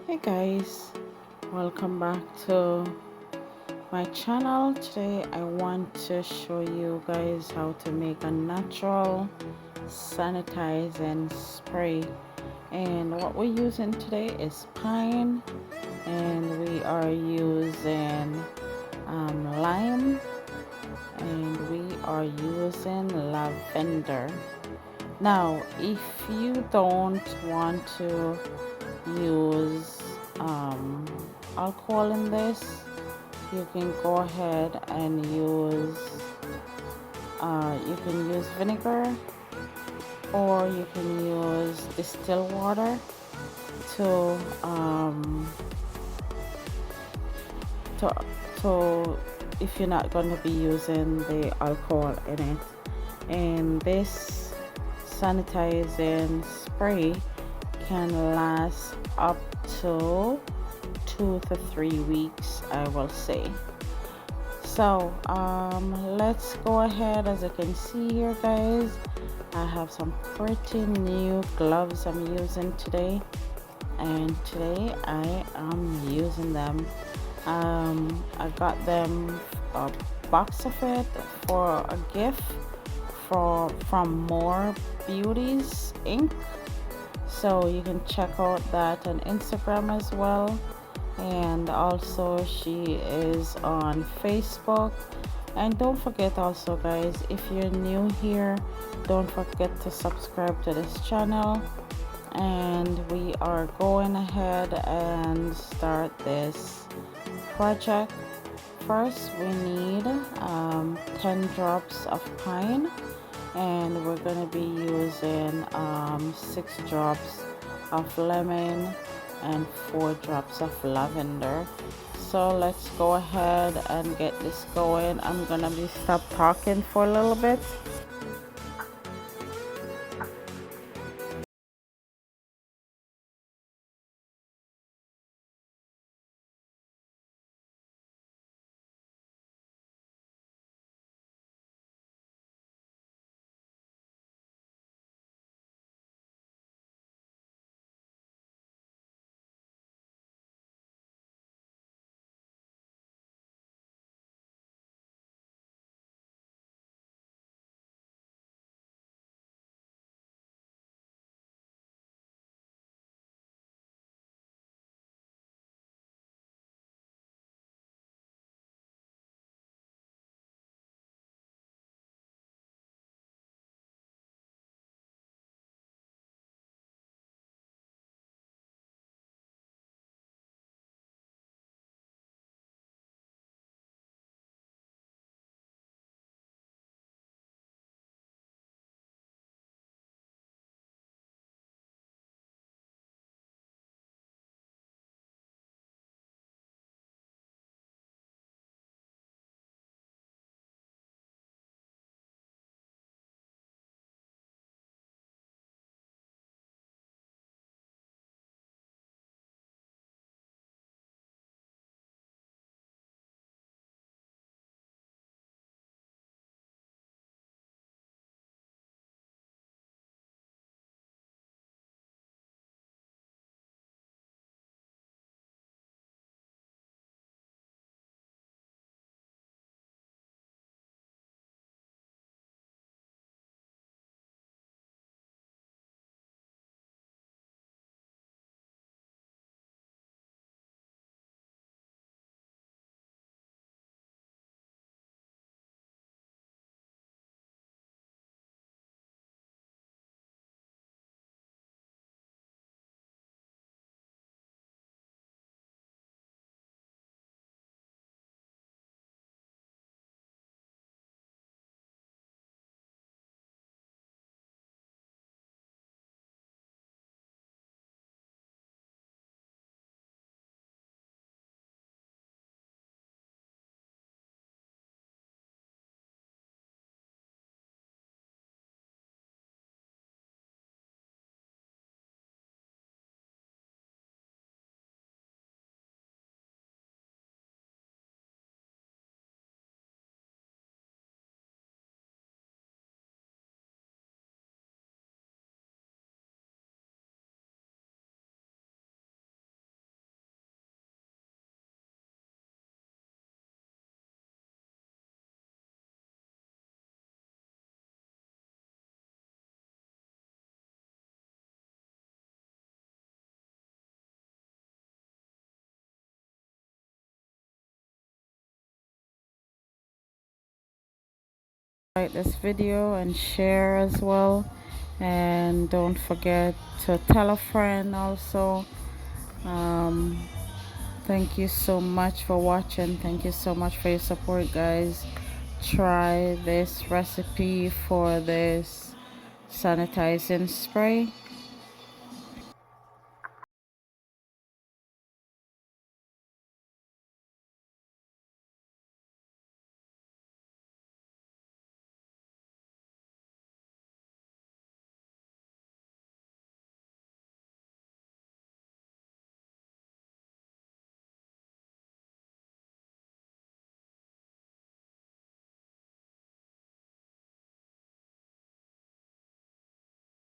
Hey guys, welcome back to my channel. Today I want to show you guys how to make a natural sanitizing spray, and what we're using today is pine, and we are using lime, and we are using lavender. Now if you don't want to use um, alcohol in this, you can go ahead and use vinegar, or you can use distilled water to to to if you're not going to be using the alcohol in it. And this sanitizing spray can last up to 2 to 3 weeks, I will say. So let's go ahead. As you can see here guys, I have some pretty new gloves I'm using today, and today I am using them. I got them a box of it for a gift from More Beauties Inc. So you can check out that on Instagram as well, and also she is on Facebook. And don't forget also guys, if you're new here, don't forget to subscribe to this channel. And we are going ahead and start this project. First we need 10 drops of pine, and we're going to be using 6 drops of lemon and 4 drops of lavender. So let's go ahead and get this going. I'm gonna be stop talking for a little bit. like this video and share as well, and don't forget to tell a friend also. um, Thank you so much for watching. Thank you so much for your support, guys. Try this recipe for this sanitizing spray.